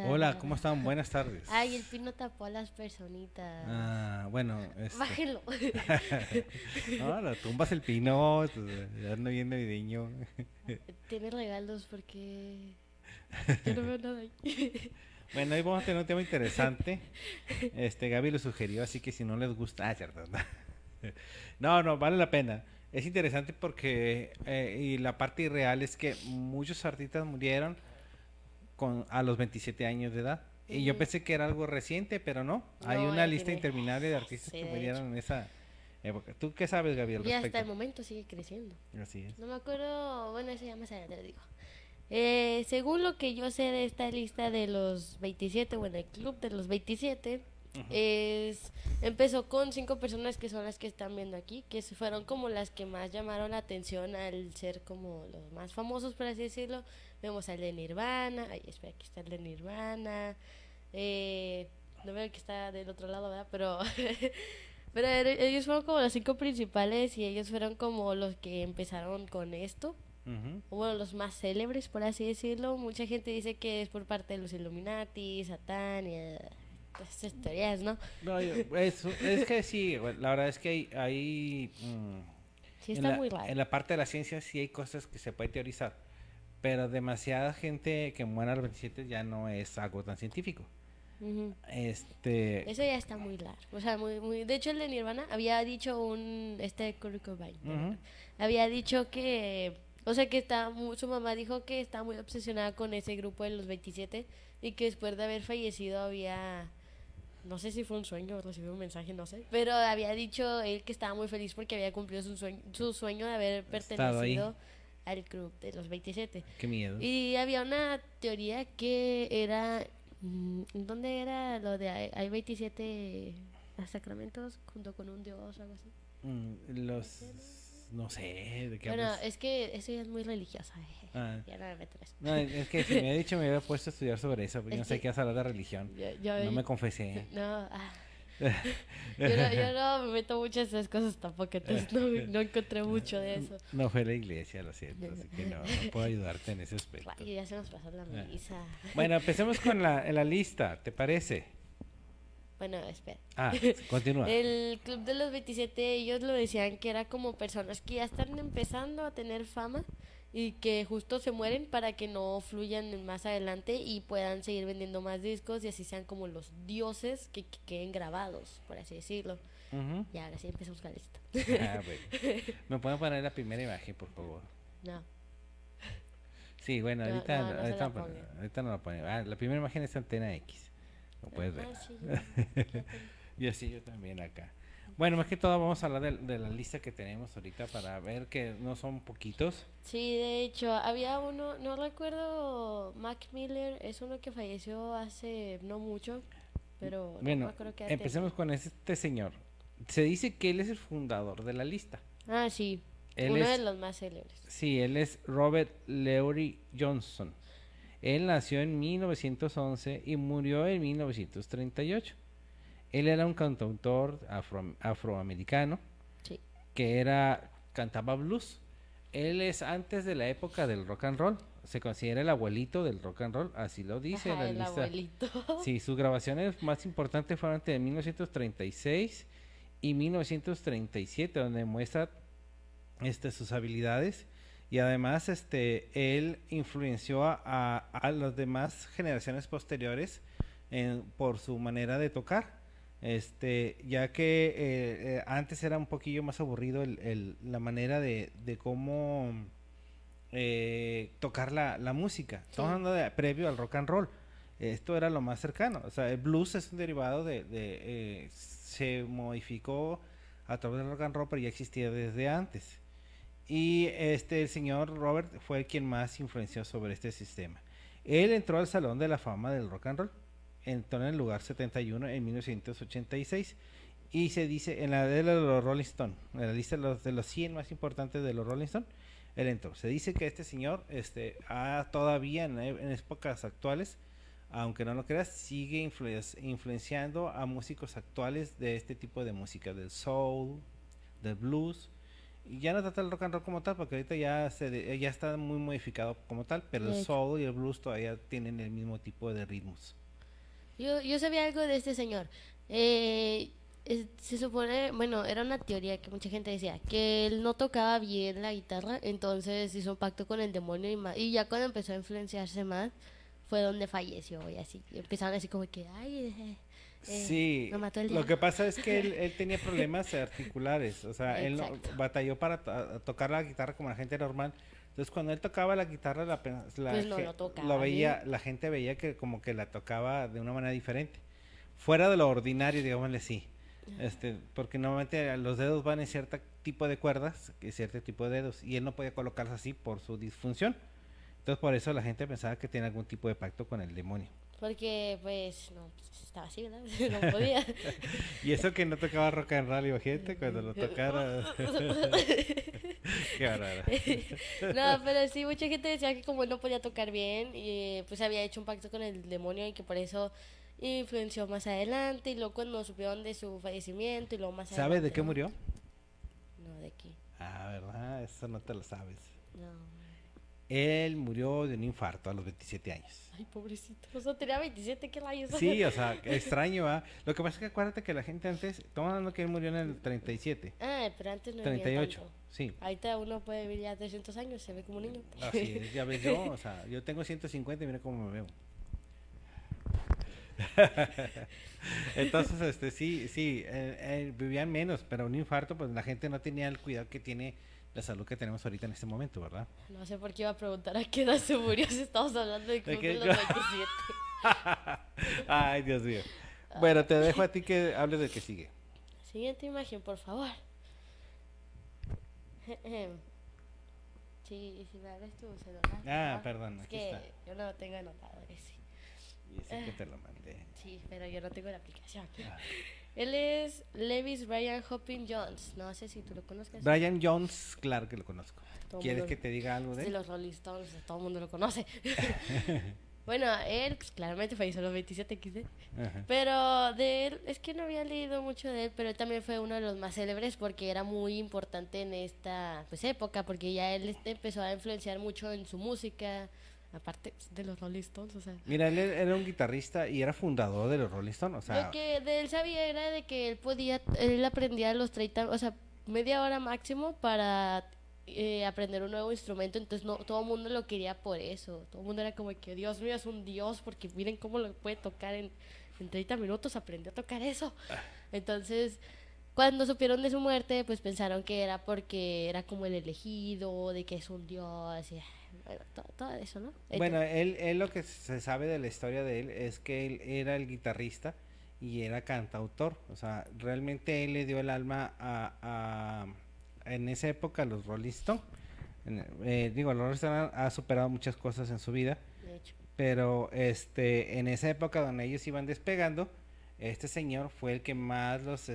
Hola, ¿cómo están? Buenas tardes. Ay, el pino tapó a las personitas. Bueno, Bájenlo. no, lo tumbas el pino, ya ando bien navideño. Tiene regalos porque yo no veo nada ahí. Bueno, hoy vamos a tener un tema interesante. Gaby lo sugirió, así que si no les gusta, cierto. No, no, vale la pena. Es interesante porque y la parte irreal es que muchos artistas murieron a los 27 años de edad. Y yo Ujú. pensé que era algo reciente, pero no. Hay No, una ya lista tiene. interminable de artistas Sí, que de hecho. murieron en esa época. ¿Tú qué sabes, Gaby, al Y hasta respecto? el momento sigue creciendo. Así es. No me acuerdo. Bueno, eso ya más adelante lo digo. Según lo que yo sé de esta lista de los 27, bueno, el club de los 27, Ujú. es, empezó con 5 personas que son las que están viendo aquí, que fueron como las que más llamaron la atención al ser como los más famosos, por así decirlo. Vemos al de Nirvana, ay, espera, aquí está el de Nirvana, eh, no veo que está del otro lado, ¿verdad? Pero, pero ellos fueron como los 5 principales y ellos fueron como los que empezaron con esto, Ujú. o bueno, los más célebres, por así decirlo. Mucha gente dice que es por parte de los Illuminati, Satán y todas esas teorías, ¿no? No, es que sí, bueno, la verdad es que Sí, en está muy en raro. la parte de la ciencia sí hay cosas que se puede teorizar, pero demasiada gente que muere a los 27 ya no es algo tan científico. Ujú. Este, Eso ya está muy largo. O sea, muy. De hecho, el de Nirvana había dicho Kurt Cobain, ujú, había dicho que. O sea, que su mamá dijo que estaba muy obsesionada con ese grupo de los 27 y que después de haber fallecido había. No sé si fue un sueño o recibió un mensaje, no sé. Pero había dicho él que estaba muy feliz porque había cumplido su sueño de haber he estado ahí, pertenecido al club de los 27. qué miedo. Y había una teoría que era. ¿Dónde era lo de hay 27 sacramentos junto con un dios o algo así? No sé, ¿de qué Bueno, hablas? es que eso ya es muy religioso. Ah, Ya no me meto en eso. no, es que si me hubiera dicho me hubiera puesto a estudiar sobre eso, pero yo Es no sé que qué vas a hablar de religión. No me confesé. no, yo no me meto mucho en esas cosas tampoco, entonces no encontré mucho de eso. No fue la iglesia, lo siento, así que no puedo ayudarte en ese aspecto. Ay, ya se nos pasó la Ah. misa. Bueno, empecemos con la lista, ¿te parece? Bueno, espera. Continúa. El Club de los 27, ellos lo decían que era como personas que ya están empezando a tener fama y que justo se mueren para que no fluyan más adelante y puedan seguir vendiendo más discos y así sean como los dioses que queden grabados, por así decirlo. Ujú. Y ahora sí empezamos con la lista. Bueno. ¿Me pueden poner la primera imagen, por favor? No, Sí, bueno, no, ahorita, no, no se la pongan. ahorita no la ponemos. La primera imagen es Antena X. Lo puedes ver. Ah, sí, ya tengo. Y así yo también acá. Bueno, más que todo vamos a hablar de la lista que tenemos ahorita para ver que no son poquitos. Sí, de hecho, había uno, no recuerdo, Mac Miller, es uno que falleció hace no mucho, pero no me Bueno, acuerdo qué edad tenía. empecemos con este señor. Se dice que él es el fundador de la lista. Ah, sí, Él uno de es, los más célebres. sí, él es Robert Lowry Johnson. Él nació en 1911 y murió en 1938. Él era un cantautor afroamericano Sí. que cantaba blues. Él es antes de la época del rock and roll. Se considera el abuelito del rock and roll, así lo dice la Ajá, el lista. abuelito. Sí, sus grabaciones más importantes fueron entre 1936 y 1937, donde muestra sus habilidades y además él influenció a las demás generaciones posteriores por su manera de tocar. Ya que antes era un poquillo más aburrido la manera de cómo tocar la música. Estamos Sí. hablando de previo al rock and roll. Esto era lo más cercano. O sea, el blues es un derivado se modificó a través del rock and roll, pero ya existía desde antes. Y el señor Robert fue quien más influenció sobre este sistema. Él entró al Salón de la Fama del Rock and Roll. Entró en el lugar 71 en 1986. Y se dice en la de los Rolling Stone, en la lista de los 100 más importantes de los Rolling Stone, él entró. Se dice que este señor todavía en épocas actuales, aunque no lo creas, sigue influenciando a músicos actuales de este tipo de música, del soul, del blues Y ya no trata el rock and roll como tal, porque ahorita ya está muy modificado como tal, pero De el hecho. soul y el blues todavía tienen el mismo tipo de ritmos. Yo sabía algo de este señor. Eh, Se supone, bueno, era una teoría que mucha gente decía, que él no tocaba bien la guitarra, entonces hizo un pacto con el demonio y ya cuando empezó a influenciarse más, fue donde falleció y así. Y empezaron así como que, ay, Sí, lo mató el lo diablo. que pasa es que él tenía problemas articulares, o sea, él no, Exacto. batalló para tocar la guitarra como la gente normal. Entonces, cuando él tocaba la guitarra, Pues no lo lo tocaba bien. veía, la gente veía que como que la tocaba de una manera diferente, fuera de lo ordinario, digámosle sí. Porque normalmente los dedos van en cierto tipo de cuerdas, y cierto tipo de dedos, y él no podía colocarse así por su disfunción. Entonces, por eso la gente pensaba que tenía algún tipo de pacto con el demonio. Porque, pues, no, pues, estaba así, ¿verdad? No podía. Y eso que no tocaba rock and roll, imagínate cuando lo tocara. Qué bárbaro. No, pero sí, mucha gente decía que como él no podía tocar bien, y pues había hecho un pacto con el demonio y que por eso influenció más adelante. Y luego cuando supieron de su fallecimiento y luego más ¿Sabes de adelante, qué ¿no? murió? No, de aquí. Ah, ¿verdad? Eso no te lo sabes. No. Él murió de un infarto a los 27 años. Ay, pobrecito. O sea, tenía 27, ¿qué rayos? Sí, o sea, extraño, ¿va? Lo que pasa es que acuérdate que la gente antes, estamos hablando que él murió en el 37, Ah, pero antes no vivía 38, tanto. sí. Ahorita uno puede vivir ya 300 años, se ve como un niño. Así es, ya ves yo, o sea, yo tengo 150 y mira cómo me veo. Entonces, sí, vivían menos, pero un infarto, pues la gente no tenía el cuidado que tiene la salud que tenemos ahorita en este momento, ¿verdad? No sé por qué iba a preguntar a qué edad se murió si estamos hablando de ¿De Club de qué? los 27. Ay, Dios mío. Bueno, te dejo a ti que hables del que sigue. Siguiente imagen, por favor. Sí, si me abres tu celular, por Ah, favor. perdón, Es aquí que está. yo no tengo anotado ese. Y ese que te lo mandé. Sí, pero yo no tengo la aplicación. Ah. Él es Lewis Brian Hopkins Jones. No sé si tú lo conozcas. Brian Jones, claro que lo conozco. Todo ¿Quieres mundo- que te diga algo Es de de él? los Rolling Stones, todo el mundo lo conoce. Bueno, él pues, claramente falleció a los 27 XD. Ajá. Pero de él, es que no había leído mucho de él, pero él también fue uno de los más célebres porque era muy importante en esta pues, época, porque ya él empezó a influenciar mucho en su música, aparte pues, de los Rolling Stones, o sea. Mira, él era un guitarrista y era fundador de los Rolling Stones, o Lo sea, que de él sabía era de que él aprendía a los 30, o sea, media hora máximo para aprender un nuevo instrumento, entonces no todo el mundo lo quería por eso, todo el mundo era como que Dios mío es un dios porque miren cómo lo puede tocar en 30 minutos, aprendió a tocar eso. Entonces, cuando supieron de su muerte, pues pensaron que era porque era como el elegido, de que es un dios, y, bueno, todo eso, ¿no? bueno, él lo que se sabe de la historia de él es que él era el guitarrista y era cantautor, o sea, realmente él le dio el alma en esa época a los Rolling Stones. Digo, los Rolling Stones ha superado muchas cosas en su vida, De hecho. pero en esa época donde ellos iban despegando, este señor fue el que más los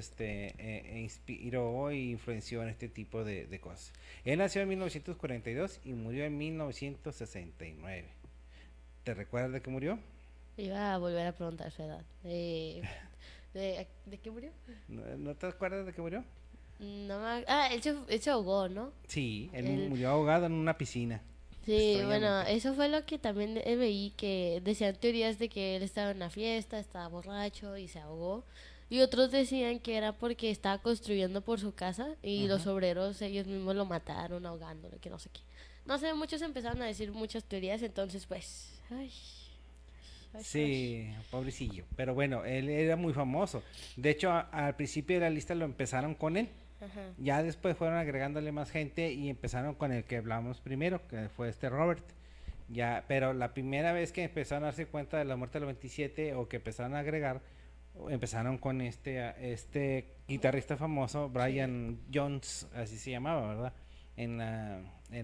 inspiró e influenció en este tipo de cosas. Él nació en 1942 y murió en 1969. ¿Te recuerdas de qué murió? Iba a volver a preguntar su edad. ¿De qué murió? ¿No te acuerdas de qué murió? No él se ahogó, ¿no? Sí, él Él- murió ahogado en una piscina. Sí, bueno, Extrañamente. eso fue lo que también veí, que decían teorías de que él estaba en una fiesta, estaba borracho y se ahogó. Y otros decían que era porque estaba construyendo por su casa y los Ujú. obreros ellos mismos lo mataron ahogándolo, que no sé qué. No sé, muchos empezaron a decir muchas teorías, entonces pues... Ay, ay, ay. Sí, pobrecillo. Pero bueno, él era muy famoso. De hecho, al principio de la lista lo empezaron con él. Ajá. Ya después fueron agregándole más gente y empezaron con el que hablamos primero, que fue Robert. Ya, pero la primera vez que empezaron a darse cuenta de la muerte de los 27 o que empezaron a agregar, empezaron con este guitarrista famoso, Brian Jones, así se llamaba, ¿verdad? En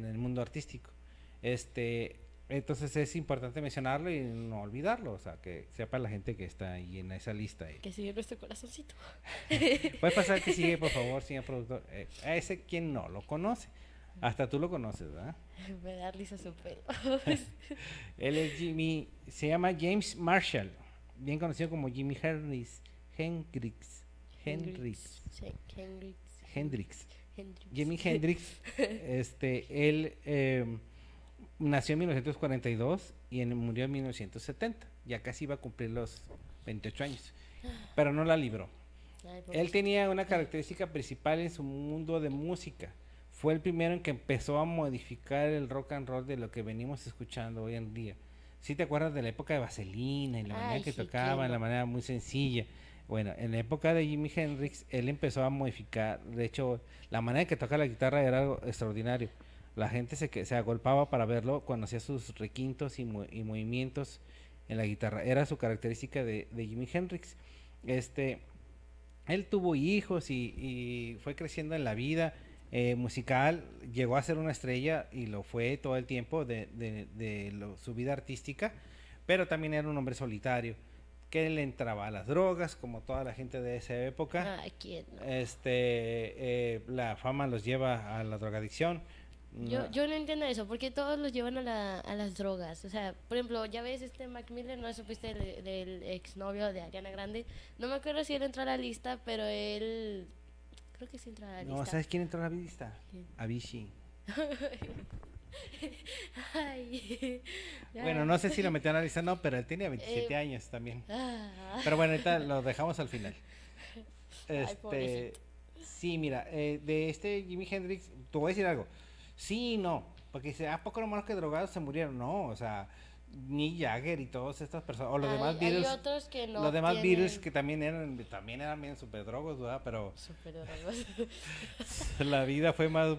el mundo artístico. Este, entonces es importante mencionarlo y no olvidarlo, o sea, que sepa la gente que está ahí en esa lista. Que sigue nuestro corazoncito. Puede pasar que sigue, por favor, señor productor. A ese quien no lo conoce. Hasta tú lo conoces, ¿verdad? Me da risa su pelo. Él es se llama James Marshall, bien conocido como Jimi Hendrix. Hendrix. Hendrix. Sí, Hendrix. Hendrix. Jimi Hendrix, él nació en 1942 y murió en 1970. Ya casi iba a cumplir los 28 años, pero no la libró. Ay, Él tenía una característica principal en su mundo de música. Fue el primero en que empezó a modificar el rock and roll de lo que venimos escuchando hoy en día. ¿Sí te acuerdas de la época de Vaselina y la manera que sí, tocaba, ¿quién la no? manera muy sencilla? Bueno, en la época de Jimi Hendrix, él empezó a modificar. De hecho, la manera que toca la guitarra era algo extraordinario. La gente se agolpaba para verlo cuando hacía sus requintos y movimientos en la guitarra. Era su característica de Jimi Hendrix. Él tuvo hijos y fue creciendo en la vida musical, llegó a ser una estrella y lo fue todo el tiempo su vida artística, pero también era un hombre solitario, que le entraba a las drogas, como toda la gente de esa época. Ay, ¿quién no? La fama los lleva a la drogadicción. Yo no entiendo eso, porque todos los llevan a las drogas. O sea, por ejemplo, ya ves Mac Miller, ¿no supiste del exnovio de Ariana Grande? No me acuerdo si él entró a la lista, pero él... Creo que sí entró a la No, lista. ¿sabes quién entró a la lista? ¿Quién? Avicii. Ay, Bueno, no sé si lo metió a la lista, no, pero él tenía 27 años también. Pero bueno, ahorita lo dejamos al final. Ay, pobrecito. Sí, mira, de Jimi Hendrix, te voy a decir algo. Sí y no, porque dice, ¿a poco nomás que drogados se murieron? No, o sea, Mick Jagger y todas estas personas, o los demás Hay Beatles, otros que no los demás tienen... Beatles que también eran bien super drogos, ¿verdad? Pero Súper drogos. la vida fue más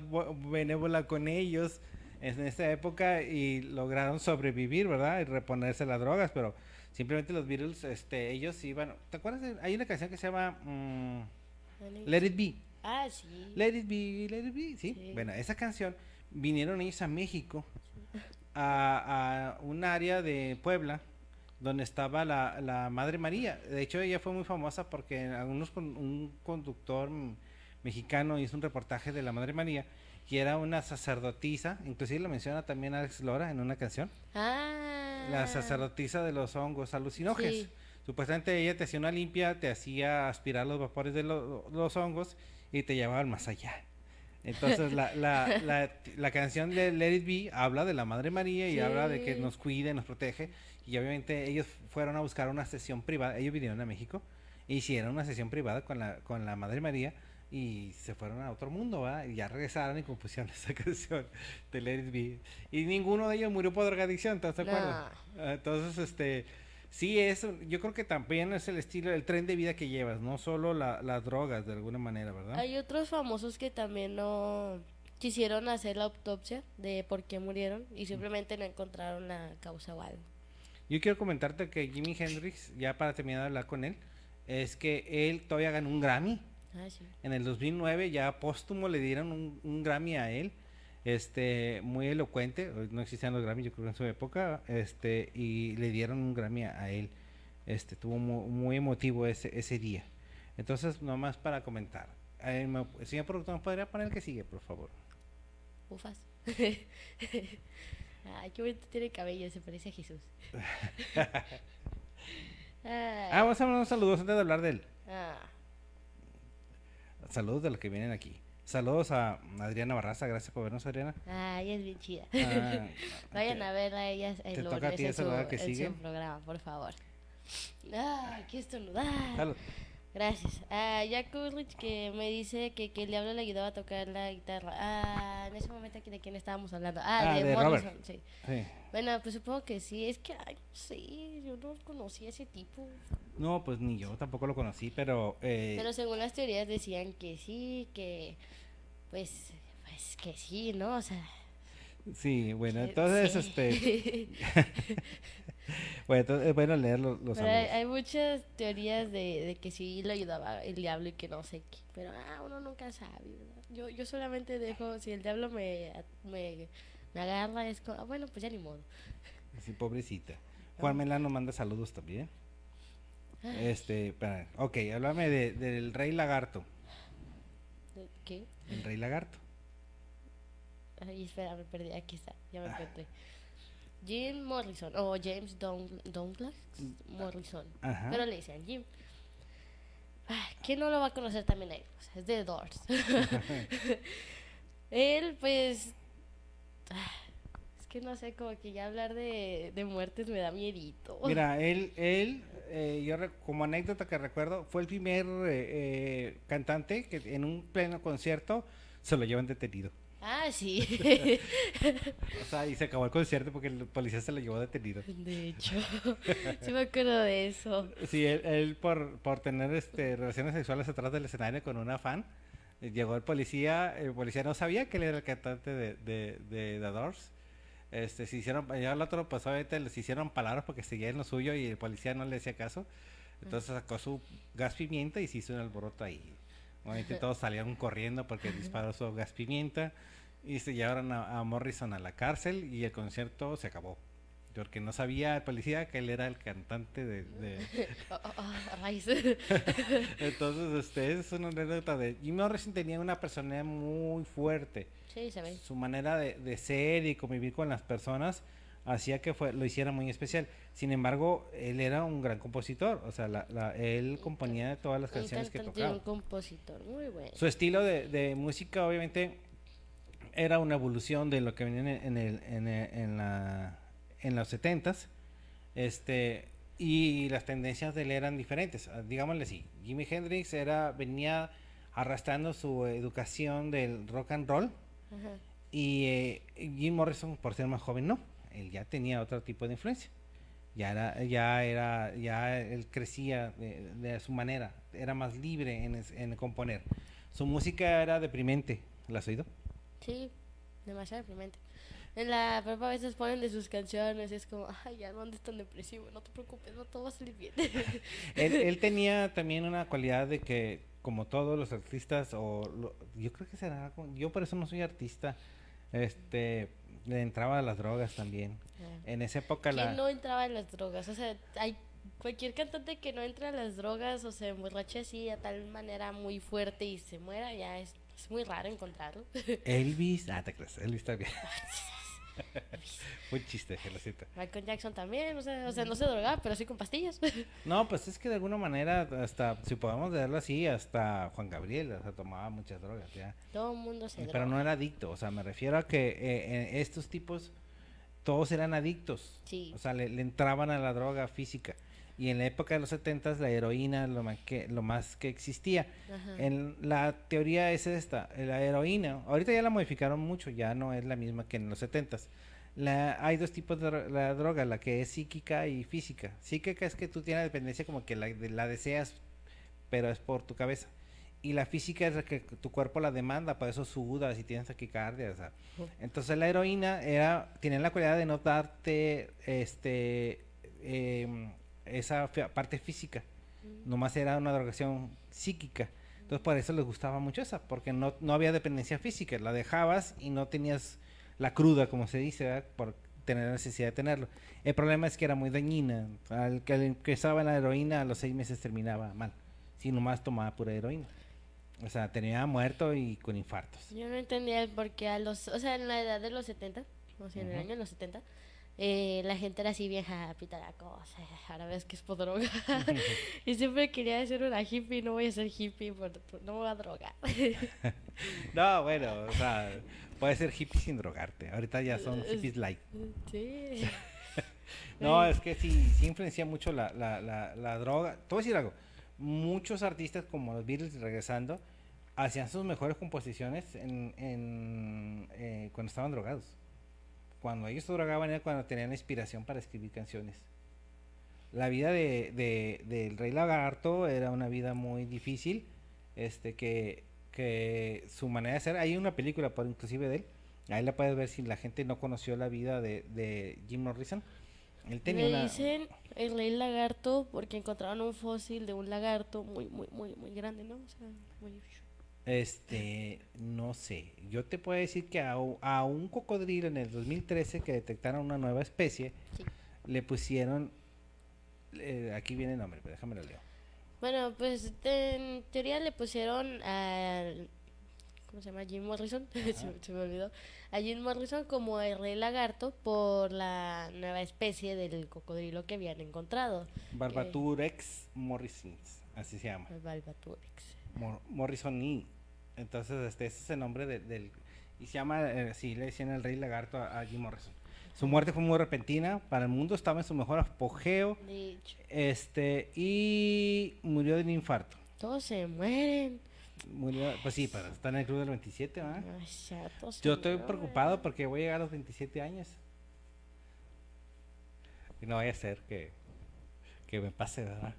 benévola con ellos en esta época y lograron sobrevivir, ¿verdad? Y reponerse las drogas, pero simplemente los Beatles, ellos iban, ¿te acuerdas? Hay una canción que se llama Let It Be. Ah, sí. Let it be, ¿sí? Sí. Bueno, esa canción vinieron ellos a México, a un área de Puebla, donde estaba la Madre María. De hecho, ella fue muy famosa porque un conductor mexicano hizo un reportaje de la Madre María, que era una sacerdotisa, inclusive lo menciona también Alex Lora en una canción, Ah. la sacerdotisa de los hongos alucinógenos. Sí. Supuestamente ella te hacía una limpia, te hacía aspirar los vapores de los hongos y te llevaba al más allá. Entonces la canción de Let It Be habla de la Madre María y Sí. habla de que nos cuide, nos protege. Y obviamente ellos fueron a buscar una sesión privada. Ellos vinieron a México e hicieron una sesión privada con la Madre María y se fueron a otro mundo, ¿verdad? Y ya regresaron y compusieron esa canción de Let It Be. Y ninguno de ellos murió por drogadicción, ¿estás de acuerdo? Entonces, sí, yo creo que también es el estilo, el tren de vida que llevas, no solo las drogas de alguna manera, ¿verdad? Hay otros famosos que también no quisieron hacer la autopsia de por qué murieron y simplemente no encontraron la causa o algo. Yo quiero comentarte que Jimi Hendrix, ya para terminar de hablar con él, es que él todavía ganó un Grammy. Ah, sí. En el 2009 ya póstumo le dieron un Grammy a él, muy elocuente, no existían los Grammy yo creo en su época, y le dieron un Grammy a él, tuvo muy emotivo ese día. Entonces, nomás para comentar, señor productor, ¿me podría poner el que sigue, por favor? Ufas. Ay, qué bonito tiene cabello, se parece a Jesús. Ay, Vamos a mandar unos saludos antes de hablar de él. ah, Saludos de los que vienen aquí. Saludos a Adriana Barraza, gracias por vernos, Adriana. ella es bien chida. Ah, Vayan te- a verla a ella te el toca a lunes ti en esa hora que en sigue. su programa, por favor. Ay, qué estornudar. Salud. Gracias. Jack Ulrich que me dice que el diablo le ayudaba a tocar la guitarra. En ese momento aquí de quién estábamos hablando. De Morrison, Robert. sí. Sí. Bueno, pues supongo que sí. Es que, ay, no sé, yo no conocí a ese tipo. No, pues ni yo tampoco lo conocí, pero Pero según las teorías decían que sí, pues que sí, ¿no? O sea, sí, bueno, que entonces sí. bueno, entonces es bueno leer los Pero saludos. hay muchas teorías de que sí lo ayudaba el diablo y que no sé qué. Pero uno nunca sabe, ¿verdad? Yo solamente dejo, si el diablo me agarra, es como, bueno, pues ya ni modo. Sí, pobrecita. Juan Melano manda saludos también. Ok, háblame del Rey Lagarto. ¿Qué? El Rey Lagarto. Ay, espera, me perdí, aquí está, ya me encontré. Jim Morrison, o James Douglas Morrison, Ajá. pero le decían Jim. Ay, ¿Quién no lo va a conocer también a él? O sea, es de Doors. Él, pues... Es que no sé, como que ya hablar de muertes me da miedito. Mira, como anécdota que recuerdo, fue el primer cantante que en un pleno concierto se lo llevan detenido. Ah, sí. O sea, y se acabó el concierto porque el policía se lo llevó detenido. De hecho, sí me acuerdo de eso. Sí, él por tener relaciones sexuales atrás del escenario con una fan, llegó el policía no sabía que él era el cantante de The Doors. Se hicieron, ya el otro pues obviamente les hicieron palabras porque seguía en lo suyo y el policía no le hacía caso. Entonces sacó su gas pimienta y se hizo un alboroto ahí. Obviamente todos salieron corriendo porque disparó su gas pimienta y se llevaron a Morrison a la cárcel y el concierto se acabó. Porque no sabía el policía que él era el cantante Raíz. Entonces, es una anécdota de... Jim Morrison tenía una personalidad muy fuerte. Sí, se ve. Su manera de ser y convivir con las personas hacía que lo hiciera muy especial. Sin embargo, él era un gran compositor. O sea, él componía todas las canciones que tocaba. Un compositor muy bueno. Su estilo de música, obviamente, era una evolución de lo que venía en los 70s. Y las tendencias de él eran diferentes. Digámosle así, Jimi Hendrix venía arrastrando su educación del rock and roll. Ajá. Y Jim Morrison, por ser más joven, no. Él ya tenía otro tipo de influencia. Ya él crecía de su manera. Era más libre en componer. Su música era deprimente. ¿La has oído? Sí, demasiado deprimente. En la prepa a veces ponen de sus canciones y es como, ay, ya no andes tan depresivo, no te preocupes, no todo va a salir bien. Él tenía también una cualidad de que, como todos los artistas, yo creo que será, yo por eso no soy artista, le entraba a las drogas también. En esa época ¿Quién no entraba en las drogas? O sea, hay cualquier cantante que no entra a las drogas o se emborrache así a tal manera muy fuerte y se muera, ya es muy raro encontrarlo. Elvis, te crees, Elvis también. Muy chiste, que lo siento. Michael Jackson también, o sea, no se drogaba, pero sí con pastillas. No, pues es que de alguna manera, hasta, si podemos verlo así, hasta Juan Gabriel, o sea, tomaba muchas drogas, ya. Todo el mundo se droga. Pero no era adicto, o sea, me refiero a que estos tipos, todos eran adictos. Sí. O sea, le entraban a la droga física. Y en la época de los 70s, la heroína, lo más que existía. Ajá. En la teoría es esta, la heroína, ahorita ya la modificaron mucho, ya no es la misma que en los 70s. Hay dos tipos de la droga, la que es psíquica y física. Psíquica es que tú tienes dependencia como que la deseas, pero es por tu cabeza. Y la física es la que tu cuerpo la demanda, por eso sudas y tienes taquicardia. O sea. Entonces la heroína tiene la cualidad de no darte esa parte física. Nomás era una drogación psíquica. Entonces por eso les gustaba mucho esa, porque no había dependencia física. La dejabas y no tenías la cruda, como se dice, ¿verdad? Por tener la necesidad de tenerlo. El problema es que era muy dañina. Al que empezaba la heroína a los 6 meses terminaba mal. Si nomás tomaba pura heroína. O sea, terminaba muerto y con infartos. Yo no entendía el por qué o sea, en la edad de los 70, o sea, en el año de los 70, la gente era así vieja, pitaraco, o sea, ahora ves que es por droga. Y siempre quería ser una hippie, no voy a ser hippie, no me voy a drogar. No, bueno, o sea, puedes ser hippie sin drogarte. Ahorita ya son hippies light. Sí. No, es que sí influencia mucho la droga. Te voy a decir algo. Muchos artistas como los Beatles, regresando, hacían sus mejores composiciones cuando estaban drogados. Cuando ellos se drogaban era cuando tenían inspiración para escribir canciones. La vida del Rey Lagarto era una vida muy difícil, que su manera de ser, hay una película inclusive de él, ahí la puedes ver si la gente no conoció la vida de Jim Morrison. Él tenía Le dicen el Rey Lagarto porque encontraron un fósil de un lagarto muy, muy, muy, muy grande, ¿no? O sea, muy... No sé, yo te puedo decir que a un cocodrilo en el 2013 que detectaron una nueva especie, sí, le pusieron, aquí viene el nombre, pero déjame lo leo. Bueno, pues en teoría le pusieron al, ¿cómo se llama? Jim Morrison, se me olvidó, a Jim Morrison como el Rey Lagarto por la nueva especie del cocodrilo que habían encontrado. Barbaturex morrisins. así se llama. Barbatúrix. Morrison E. Entonces, ese es el nombre del... Y se llama, sí, le decían el Rey Lagarto a Jim Morrison. Su muerte fue muy repentina para el mundo, estaba en su mejor apogeo. De hecho. Y murió de un infarto. Todos se mueren. Murió, pues sí, pero está en el club del 27, ¿verdad? Ay, ya, todos se Yo estoy mueren. preocupado porque voy a llegar a los 27 años. Y no vaya a ser que me pase, ¿verdad?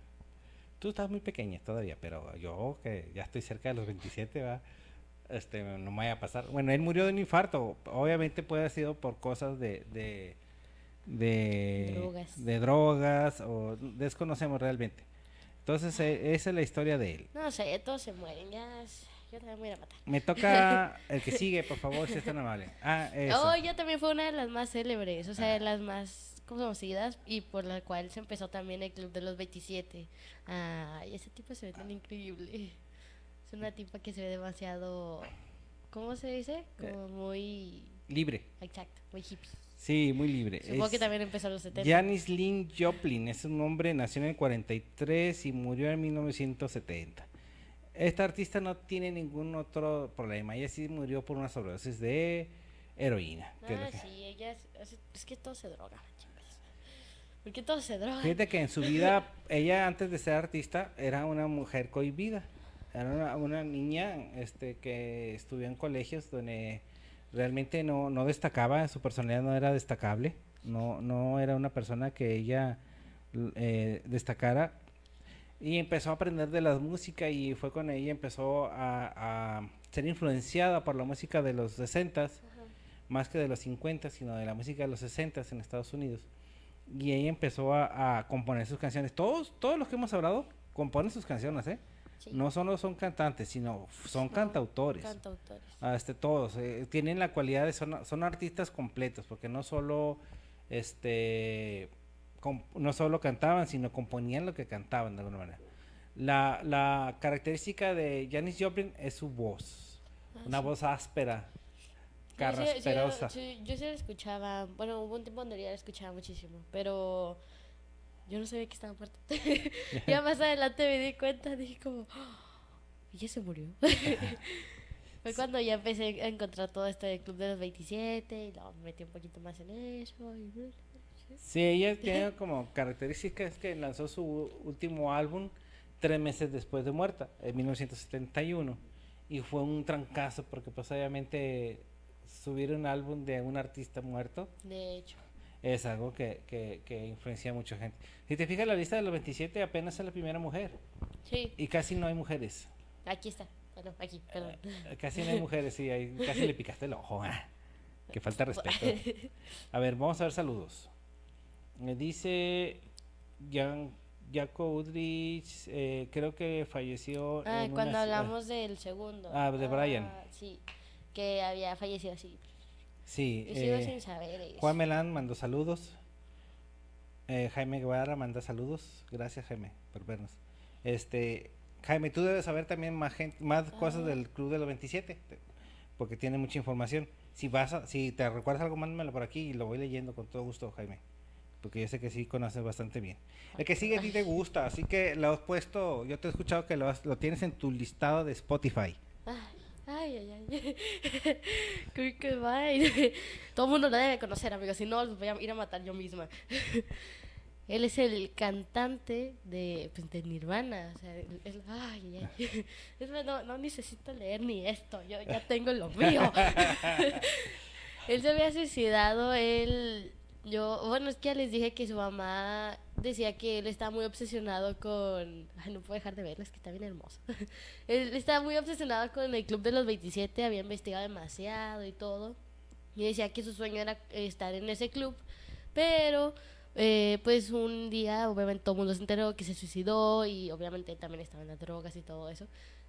Tú estás muy pequeña todavía, pero yo que ya estoy cerca de los 27, ¿verdad? No me vaya a pasar. Bueno, él murió de un infarto. Obviamente puede haber sido por cosas Drogas. de drogas o desconocemos realmente. Entonces, esa es la historia de él. No sé, todos se mueren. Yo también voy a ir a matar. Me toca el que sigue, por favor, si es tan amable. Eso. Oh, ella también fue una de las más célebres, o sea, de las más conocidas y por la cual se empezó también el Club de los 27. Ay, ese tipo se ve tan increíble. Es una tipa que se ve demasiado, ¿cómo se dice? Como muy... Libre. Exacto, muy hippie. Sí, muy libre. Supongo que también empezó en los 70. Janis Lynn Joplin es un hombre, nació en el 43 y murió en 1970. Esta artista no tiene ningún otro problema. Ella sí murió por una sobredosis de heroína. Sí, ella es que todo se droga, chicas. ¿Por qué todo se droga? Fíjate que en su vida, ella antes de ser artista era una mujer cohibida. Era una niña que estudió en colegios donde realmente no destacaba, su personalidad no era destacable, no era una persona que ella destacara, y empezó a aprender de la música y fue con ella empezó a ser influenciada por la música de los 60s, más que de los 50, sino de la música de los 60s en Estados Unidos, y ella empezó a componer sus canciones. Todos los que hemos hablado componen sus canciones, Sí. No solo son cantantes, sino son cantautores. Todos tienen la cualidad de son artistas completos, porque no solo no solo cantaban, sino componían lo que cantaban de alguna manera. La característica de Janis Joplin es su voz, una voz áspera, carrasperosa. Yo sí la escuchaba, bueno, hubo un tiempo donde ya la escuchaba muchísimo, pero yo no sabía que estaba muerta. Ya más adelante me di cuenta, dije como, ¿y ya se murió? Fue cuando ya empecé a encontrar todo esto del Club de los 27 y luego me metí un poquito más en eso. Sí, ella tiene como características que lanzó su último álbum 3 meses después de muerta, en 1971, y fue un trancazo porque pues obviamente subir un álbum de un artista muerto, de hecho, es algo que influencia a mucha gente. Si te fijas, la lista de los 27 apenas es la primera mujer. Sí. Y casi no hay mujeres. Aquí está. Bueno, aquí, perdón. Casi no hay mujeres, sí, casi le picaste el ojo. Que falta respeto. A ver, vamos a ver saludos. Me dice Jaco Udrich, creo que falleció. Cuando hablamos del segundo. De Brian. Sí, que había fallecido así. Sí. Yo sigo sin saber eso. Juan Melán mandó saludos. Jaime Guevara manda saludos. Gracias, Jaime, por vernos. Jaime, tú debes saber también más cosas del Club de los 27, porque tiene mucha información. Si te recuerdas algo, mándamelo por aquí y lo voy leyendo con todo gusto, Jaime, porque yo sé que sí conoces bastante bien. El que sigue a ti te gusta, así que lo has puesto, yo te he escuchado que lo tienes en tu listado de Spotify. Ay. Kurt Cobain. Todo el mundo lo debe conocer, amigos, si no los voy a ir a matar yo misma. Él es el cantante de Nirvana. O sea, no necesito leer ni esto. Yo ya tengo lo mío. Él se había suicidado. Bueno, es que ya les dije que su mamá decía que él estaba muy obsesionado con... Ay, no puedo dejar de verlo, es que está bien hermoso. Él estaba muy obsesionado con el Club de los 27, había investigado demasiado y todo. Y decía que su sueño era estar en ese club, pero... pues un día obviamente todo el mundo se enteró que se suicidó y obviamente también estaba en las drogas y todo eso.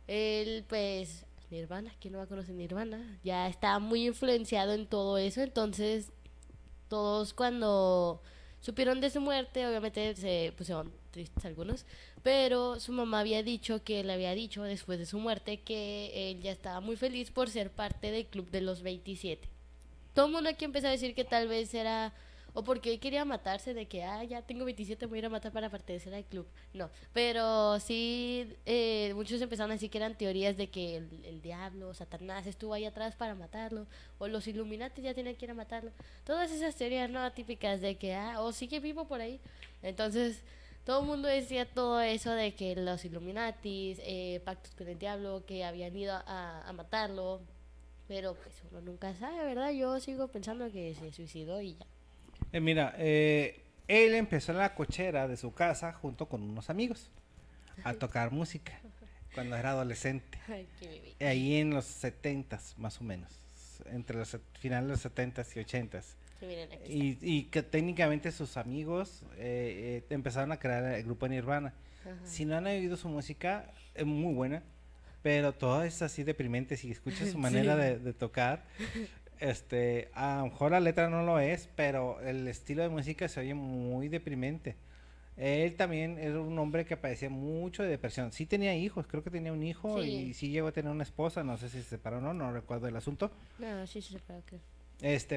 Él pues Nirvana, ¿quién no va a conocer Nirvana? Ya está muy influenciado en todo eso, entonces todos cuando supieron de su muerte obviamente se pusieron tristes algunos, pero su mamá había dicho que le había dicho después de su muerte que él ya estaba muy feliz por ser parte del Club de los 27. Todo el mundo aquí empezó a decir que tal vez era o porque él quería matarse de que, ya tengo 27, voy a ir a matar para pertenecer al club. No, pero sí, muchos empezaron a decir que eran teorías de que el diablo, Satanás, estuvo ahí atrás para matarlo, o los Illuminati ya tenían que ir a matarlo. Todas esas teorías no típicas de que, o sigue vivo por ahí. Entonces, todo el mundo decía todo eso de que los Illuminatis, pactos con el diablo, que habían ido a matarlo. Pero pues uno nunca sabe, ¿verdad? Yo sigo pensando que se suicidó y ya. Mira, él empezó en la cochera de su casa junto con unos amigos a tocar música cuando era adolescente. Ay, qué bebé. Ahí en los 70s, más o menos. Entre los finales de los 70s y 80s. Sí, miren, aquí Y que técnicamente sus amigos empezaron a crear el grupo Nirvana. está. Ajá. Si no han oído su música, es muy buena, pero todo es así deprimente. Si escuchas su manera Sí. de tocar, a lo mejor la letra no lo es, pero el estilo de música se oye muy deprimente. Él también era un hombre que padecía mucho de depresión. Sí tenía hijos, creo que tenía un hijo Sí. y sí llegó a tener una esposa, no sé si se separó o no, no recuerdo el asunto. No, sí se separó, creo.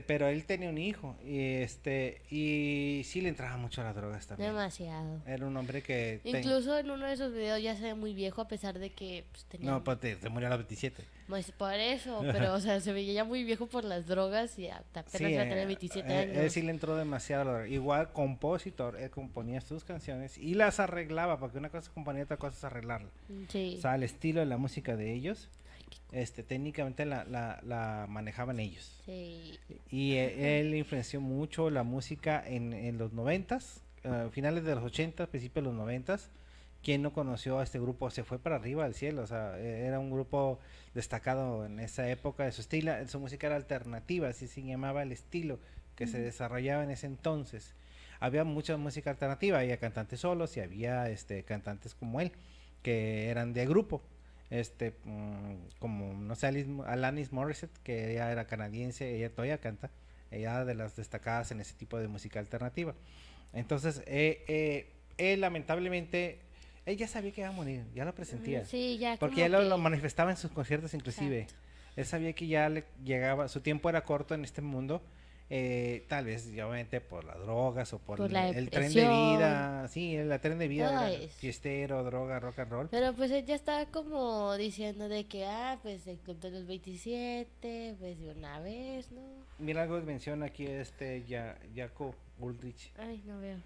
Pero él tenía un hijo y sí le entraba mucho a las drogas también. Demasiado. Era un hombre que Incluso en uno de esos videos ya se ve muy viejo a pesar de que pues, tenía... no, pues se murió a los 27. Pues por eso, pero o sea, se veía ya muy viejo por las drogas y apenas Sí, iba a tener 27 años. él sí le entró demasiado a la droga. Igual compositor, él componía sus canciones y las arreglaba, porque una cosa es componer, otra cosa es arreglarla. Sí. O sea, el estilo de la música de ellos, técnicamente la manejaban ellos. Sí. Y él influenció mucho la música en los 90s, finales de los 80, principios de los 90s. Quien no conoció a este grupo se fue para arriba al cielo, o sea, era un grupo destacado en esa época de su estilo, su música era alternativa, así se llamaba el estilo que se desarrollaba en ese entonces. Había mucha música alternativa, había cantantes solos y había cantantes como él, que eran de grupo. Como no sé, Alanis Morissette, que ella era canadiense, ella todavía canta, ella de las destacadas en ese tipo de música alternativa. Entonces, él lamentablemente, él ya sabía que iba a morir, ya lo presentía, Sí, ya porque como ya lo que- manifestaba en sus conciertos inclusive. Exacto. Él sabía que ya le llegaba, su tiempo era corto en este mundo, tal vez ya obviamente por las drogas o por Por la el tren de depresión. vida, sí, el tren de vida, Todo era eso. fiestero, droga, rock and roll. Pero pues él ya estaba como diciendo de que, pues el club de los 27, pues de una vez, ¿no? Mira algo que menciona aquí Jaco Ulrich. Ay, no veo.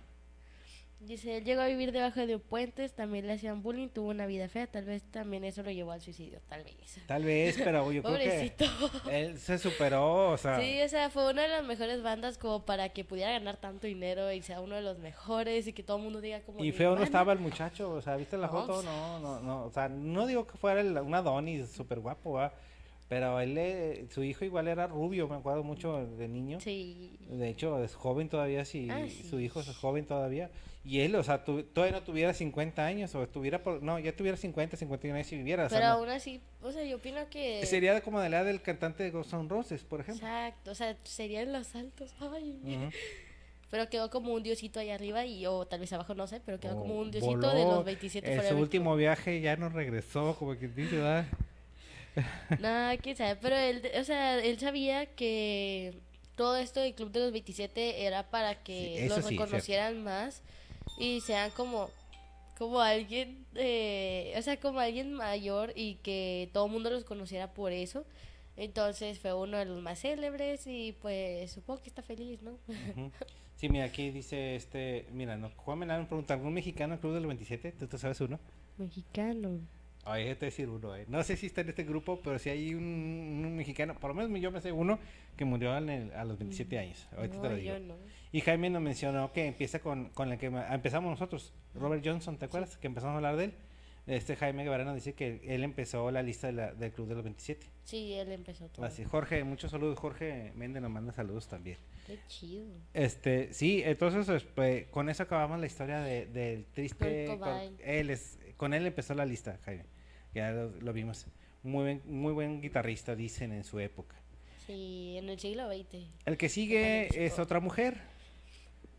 Dice, él llegó a vivir debajo de puentes, también le hacían bullying, tuvo una vida fea, tal vez también eso lo llevó al suicidio, tal vez. Tal vez, pero yo creo Pobrecito. que él se superó, o sea, Sí, o sea, fue una de las mejores bandas como para que pudiera ganar tanto dinero y sea uno de los mejores y que todo el mundo diga como... y feo no Nirvana. estaba el muchacho, o sea, ¿viste la No, foto? pues. No, o sea, no digo que fuera un Adonis súper guapo, ¿va? Pero su hijo igual era rubio, me acuerdo mucho de niño. Sí. De hecho, es joven todavía, si Sí. su hijo es joven todavía. Y él, o sea, todavía no tuviera 50 años, o estuviera no, ya tuviera 50, 51 años si viviera. O sea, Pero no. aún así, o sea, yo opino que... Sería como de la edad del cantante de Guns N' Roses, por ejemplo. Exacto, o sea, serían los altos, ay. Ujú. Pero quedó como un diosito allá arriba y o tal vez abajo, no sé, pero quedó como Oh, un diosito voló. de los 27 En fuera su del último viaje ya no regresó, como que dice, ¿verdad? Nada, quién sabe, pero él, o sea, él sabía que todo esto del Club de los 27 era para Sí, que eso los sí, reconocieran más y sean como alguien, o sea, como alguien mayor y que todo el mundo los conociera por eso. Entonces fue uno de los más célebres y pues supongo que está feliz, ¿no? Ujú. Sí, mira, aquí dice mira, Juan Menán pregunta, ¿algún mexicano al Club de los 27? ¿Tú sabes uno? Mexicano. Ay, déjate decir uno, No sé si está en este grupo, pero si hay un mexicano, por lo menos yo me sé uno que murió a los 27 años. Ahorita te No, lo digo. yo no. Y Jaime nos mencionó que empieza con la que empezamos nosotros, Robert Johnson, ¿te acuerdas? Que empezamos a hablar de él. Jaime Guevara nos dice que él empezó la lista del Club de los 27. Sí, él empezó todo. Así, Jorge, muchos saludos. Jorge Méndez nos manda saludos también. Qué chido. Sí, entonces pues, con eso acabamos la historia del triste. Kurt Cobain. Con él empezó la lista, Jaime. Ya lo vimos. Muy buen guitarrista, dicen en su época. Sí, en el siglo XX. El que Totalmente sigue es chico. otra mujer.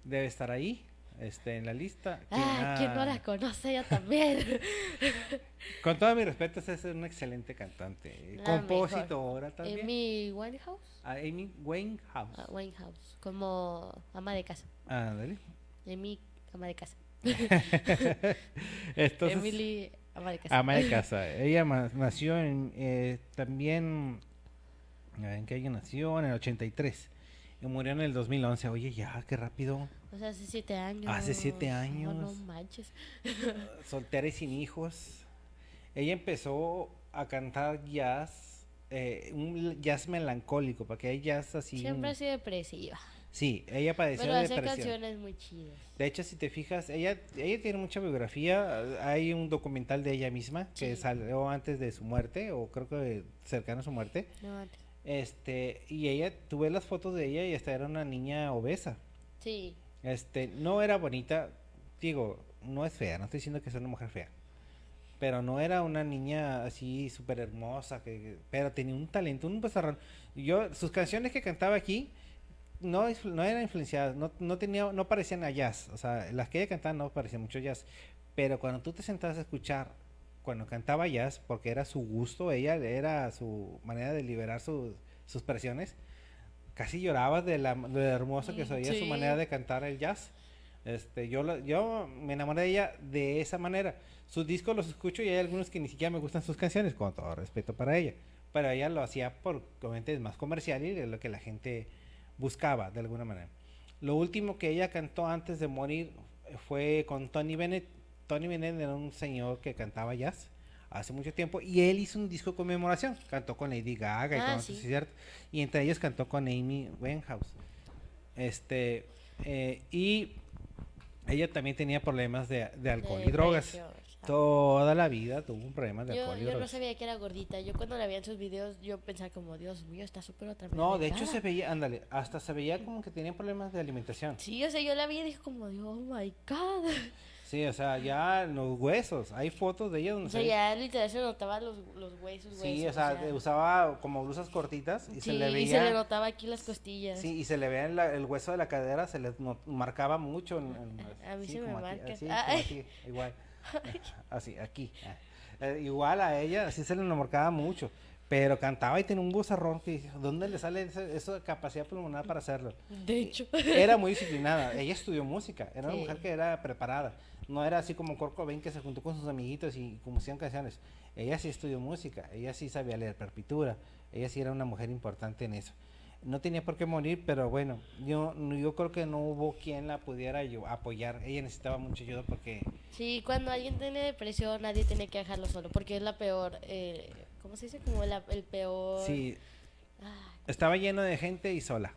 Debe estar ahí. en la lista. ¿Quién no la conoce? Yo también. Con todo mi respeto, es una excelente cantante. La Compositora mejor. también. Amy Winehouse. Amy Winehouse. Winehouse, como ama de casa. Ándale. Amy, ama de casa. Entonces, Emily, ama de casa. ama de casa. Ella nació también, ¿en qué año nació? En el 83 y murió en el 2011. Oye, ya, qué rápido. O sea, hace 7 años. Hace 7 años. No manches. Soltera y sin hijos. Ella empezó a cantar jazz, un jazz melancólico, porque hay jazz así. Siempre ha sido depresiva. Sí, ella padeció Pero de hace depresión. canciones muy chidas. De hecho, si te fijas, ella tiene mucha biografía. Hay un documental de ella misma que Sí. salió antes de su muerte, o creo que cercano a su muerte. No antes. Y ella, tú ves las fotos de ella y hasta era una niña obesa. Sí. No era bonita, digo, no es fea, no estoy diciendo que es una mujer fea. Pero no era una niña así súper hermosa, pero tenía un talento, un bozarrón. Sus canciones que cantaba aquí no eran influenciadas, no parecían a jazz. O sea, las que ella cantaba no parecían mucho jazz. Pero cuando tú te sentabas a escuchar, cuando cantaba jazz, porque era su gusto, ella era su manera de liberar sus presiones, casi llorabas de lo hermoso que se oía su Sí. manera de cantar el jazz. Yo me enamoré de ella de esa manera. Sus discos los escucho y hay algunos que ni siquiera me gustan sus canciones, con todo respeto para ella. Pero ella lo hacía obviamente es más comercial y es lo que la gente buscaba de alguna manera. Lo último que ella cantó antes de morir fue con Tony Bennett. Tony Bennett era un señor que cantaba jazz hace mucho tiempo y él hizo un disco de conmemoración. Cantó con Lady Gaga y todo Sí. eso, ¿cierto? Y entre ellos cantó con Amy Winehouse. Y ella también tenía problemas de alcohol y drogas. Depresión, exacto. Toda la vida tuvo un problema de alcohol y Yo no drogas. sabía que era gordita. Yo cuando la veía en sus videos, yo pensaba como, Dios mío, está súper otra vez. No, de hecho se veía, ándale, hasta se veía como que tenía problemas de alimentación. Sí, o sea, yo la vi y dije como, oh my God. Sí, o sea, ya en los huesos, hay fotos de ella donde O sea, se ve. ya literal se notaban los huesos. Sí, o sea, usaba como blusas cortitas y se le y veía. se le notaba aquí las costillas. Sí, y se le veía el hueso de la cadera, se le marcaba mucho. A mí sí, se me como aquí, marca. así, Ay. como aquí, igual. Así, aquí. Igual a ella, así se le marcaba mucho. Pero cantaba y tenía un vozarrón que, ¿dónde le sale esa capacidad pulmonar para hacerlo? De hecho. Era muy disciplinada. Ella estudió música. Era una Sí. mujer que era preparada. No era así como Kurt Cobain que se juntó con sus amiguitos y como hacían canciones. Ella sí estudió música. Ella sí sabía leer partitura. Ella sí era una mujer importante en eso. No tenía por qué morir, pero bueno, yo creo que no hubo quien la pudiera apoyar. Ella necesitaba mucha ayuda porque Sí, cuando alguien tiene depresión, nadie tiene que dejarlo solo, porque es la peor, ¿cómo se dice? Como el peor... sí, Ah, estaba lleno de gente y sola.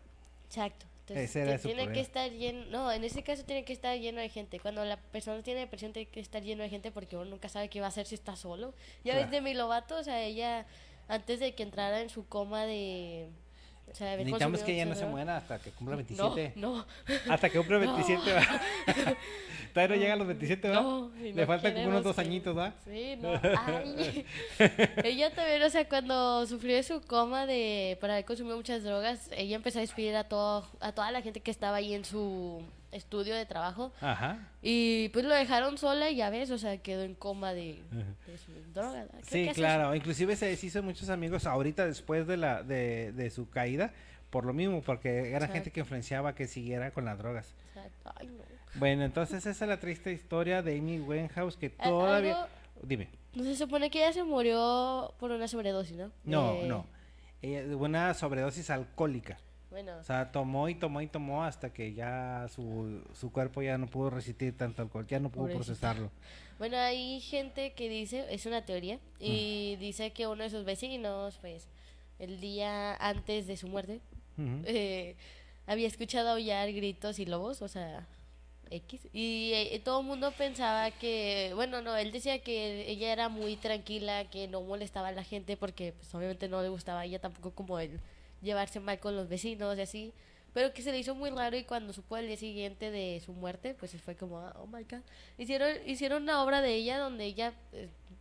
exacto. Entonces, Ese era su tiene que problema. estar lleno, no, en ese caso tiene que estar lleno de gente. Cuando la persona tiene depresión tiene que estar lleno de gente porque uno nunca sabe qué va a hacer si está solo. Ya Claro. ves Demi Lovato, o sea, ella antes de que entrara en su coma de... O sea, de haber Necesitamos consumido que ella no se muchas muera hasta que cumpla drogas. 27. No, Hasta que cumpla 27, No. ¿va? Todavía no llega a los 27, ¿va? no, y Le no faltan como unos queremos 2 que- añitos, ¿va? Sí, no. Ay. Ella también, o sea, cuando sufrió de su coma por haber consumido muchas drogas, ella empezó a despedir a toda la gente que estaba ahí en su estudio de trabajo. Ajá. Y pues lo dejaron sola y ya ves, o sea, quedó en coma de sus drogas. Creo Sí, que hace claro. Inclusive se deshizo de muchos amigos ahorita después de su caída. Por lo mismo, porque era gente Exacto. que influenciaba que siguiera con las drogas. eso. Exacto. Ay, no. Bueno, entonces esa es la triste historia de Amy Winehouse que Al- todavía... algo- Dime. No se supone que ella se murió por una sobredosis, ¿no? No, no. Una sobredosis alcohólica. Bueno, O sea, tomó y tomó y tomó hasta que ya su cuerpo ya no pudo resistir tanto alcohol, ya no pudo Pobrecita. procesarlo. bueno, hay gente que dice, es una teoría, y dice que uno de sus vecinos, pues, el día antes de su muerte, Ujú. había escuchado aullar gritos y lobos, o sea, X. Y todo el mundo pensaba que, bueno, no, él decía que ella era muy tranquila, que no molestaba a la gente porque pues obviamente no le gustaba a ella tampoco como el llevarse mal con los vecinos y así. Pero que se le hizo muy raro y cuando supo al día siguiente de su muerte, pues fue como, oh my God. Hicieron una obra de ella donde ella,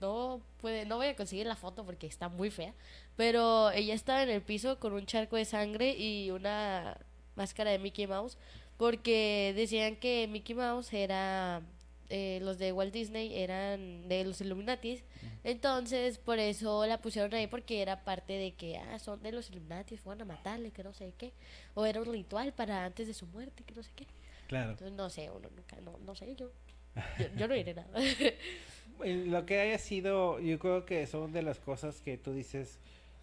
no voy a conseguir la foto porque está muy fea, pero ella estaba en el piso con un charco de sangre y una máscara de Mickey Mouse porque decían que Mickey Mouse era, los de Walt Disney eran de los Illuminatis, entonces por eso la pusieron ahí porque era parte de que, son de los Illuminatis, fueron a matarle, que no sé qué, o era un ritual para antes de su muerte, que no sé qué. Claro. Entonces no sé, uno nunca, no sé, yo no diré nada. Lo que haya sido, yo creo que son de las cosas que tú dices,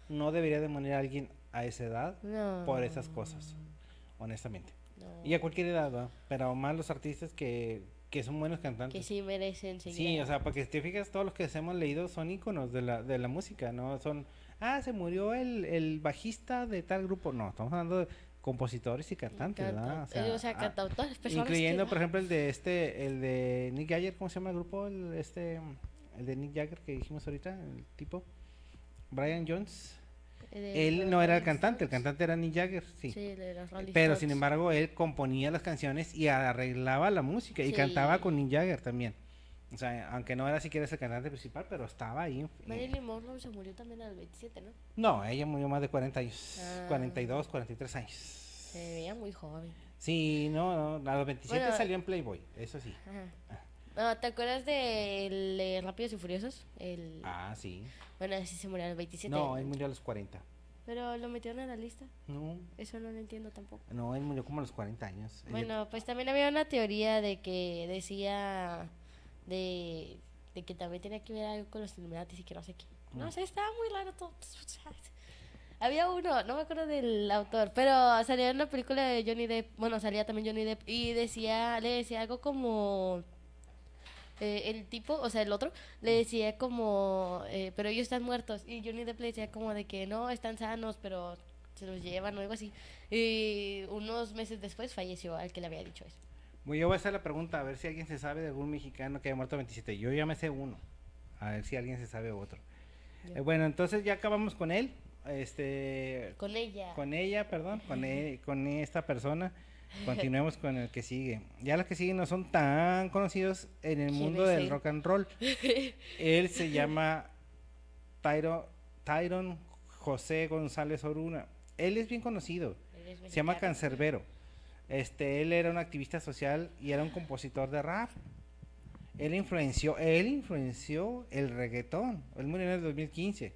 no debería de morir alguien a esa edad No. por esas cosas, honestamente. No. Y a cualquier edad, ¿va? Pero más los artistas que son buenos cantantes. Que sí merecen seguir. Sí, o sea, porque si te fijas, todos los que hemos leído son íconos de la música, ¿no? Son, se murió el bajista de tal grupo. No, estamos hablando de compositores y cantantes, ¿verdad? O sea, cantautores, personas incluyendo, que, por ejemplo, el de Nick Jagger, ¿cómo se llama el grupo? El de Nick Jagger que dijimos ahorita, el tipo, Brian Jones. Él no era el cantante era Nick Jagger, sí. Sí, de los Rolling Pero Stones. sin embargo, él componía las canciones y arreglaba la música y Sí. cantaba con Nick Jagger también. O sea, aunque no era siquiera ese cantante principal, pero estaba ahí. Marilyn Monroe se murió también a los 27, ¿no? No, ella murió más de 40 años. Ah. 42, 43 años. Se veía muy joven. Sí, no, a los 27 Bueno, salió en Playboy, eso sí. Ajá. No, ¿te acuerdas de Rápidos y Furiosos? Sí. Bueno, ese se murió a los 27. No, él murió a los 40. Pero lo metieron a la lista. No, Eso no lo entiendo tampoco. no, él murió como a los 40 años. Bueno, pues también había una teoría de que decía de que también tenía que ver algo con los Illuminatis y que no sé qué. No sé, estaba muy raro todo. Había uno, no me acuerdo del autor, pero salía en una película de Johnny Depp, bueno, salía también Johnny Depp y le decía algo como el tipo, o sea, el otro, le decía como, pero ellos están muertos, y Johnny Depp le decía como de que no, están sanos, pero se los llevan o algo así, y unos meses después falleció al que le había dicho eso. Bueno, yo voy a hacer la pregunta, a ver si alguien se sabe de algún mexicano que haya muerto a 27. Yo ya me sé uno, a ver si alguien se sabe otro. Bueno, entonces ya acabamos con él. Con ella. Con ella, perdón, con esta persona. Continuemos con el que sigue. Ya los que siguen no son tan conocidos en el mundo del rock and roll. Él se llama Tyron José González Oruna. Él es bien conocido. Se llama Cancerbero. Él era un activista social y era un compositor de rap. Él influenció el reggaetón. Él murió en el 2015.